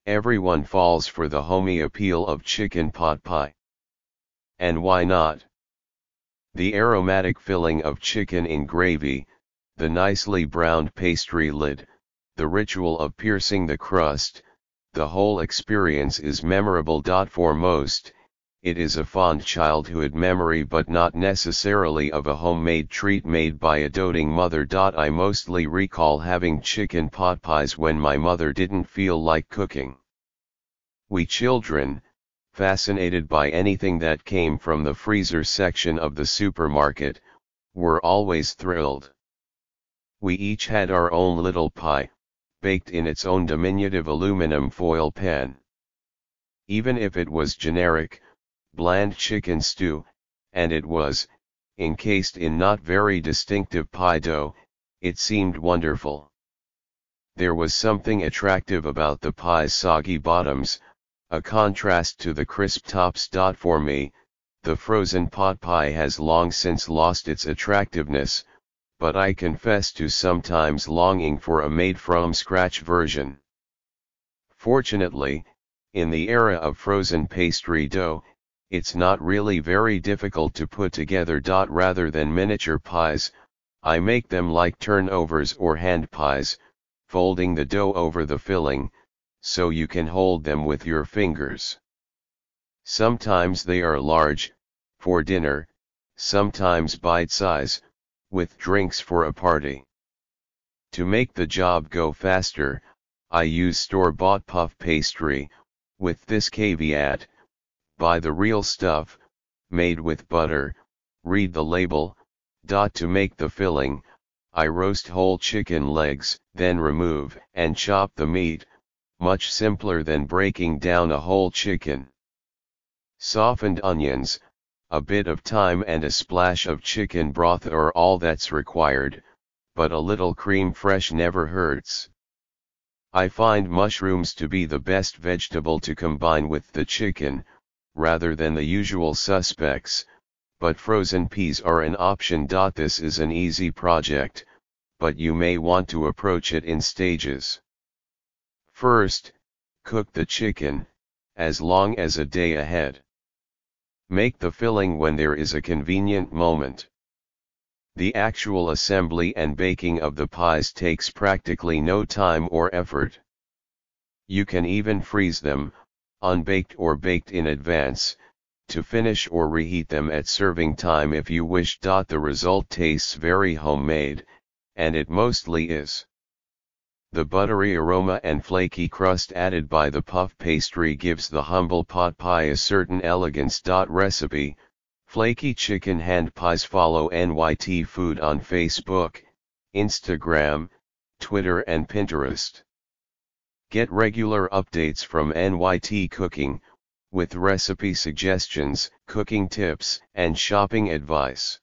Everyone falls for the homey appeal of chicken pot pie. And why not? The aromatic filling of chicken in gravy, the nicely browned pastry lid, the ritual of piercing the crust, the whole experience is memorable. For most, it is a fond childhood memory, but not necessarily of a homemade treat made by a doting mother. I mostly recall having chicken pot pies when my mother didn't feel like cooking. We children, fascinated by anything that came from the freezer section of the supermarket, were always thrilled. We each had our own little pie, baked in its own diminutive aluminum foil pan. Even if it was generic, bland chicken stew, and it was, encased in not very distinctive pie dough, it seemed wonderful. There was something attractive about the pie's soggy bottoms, a contrast to the crisp tops. For me, the frozen pot pie has long since lost its attractiveness, but I confess to sometimes longing for a made-from-scratch version. Fortunately, in the era of frozen pastry dough, it's not really very difficult to put together. Rather than miniature pies, I make them like turnovers or hand pies, folding the dough over the filling, so you can hold them with your fingers. Sometimes they are large, for dinner, sometimes bite-size, with drinks for a party. To make the job go faster, I use store-bought puff pastry, with this caveat: buy the real stuff, made with butter, read the label. To make the filling, I roast whole chicken legs, then remove and chop the meat, much simpler than breaking down a whole chicken. Softened onions, a bit of thyme and a splash of chicken broth are all that's required, but a little cream fresh never hurts. I find mushrooms to be the best vegetable to combine with the chicken, rather than the usual suspects, but frozen peas are an option. This is an easy project, but you may want to approach it in stages. First, cook the chicken, as long as a day ahead. Make the filling when there is a convenient moment. The actual assembly and baking of the pies takes practically no time or effort. You can even freeze them, unbaked or baked in advance, to finish or reheat them at serving time if you wish. The result tastes very homemade, and it mostly is. The buttery aroma and flaky crust added by the puff pastry gives the humble pot pie a certain elegance. Recipe: flaky chicken hand pies. Follow NYT Food on Facebook, Instagram, Twitter and Pinterest. Get regular updates from NYT Cooking, with recipe suggestions, cooking tips, and shopping advice.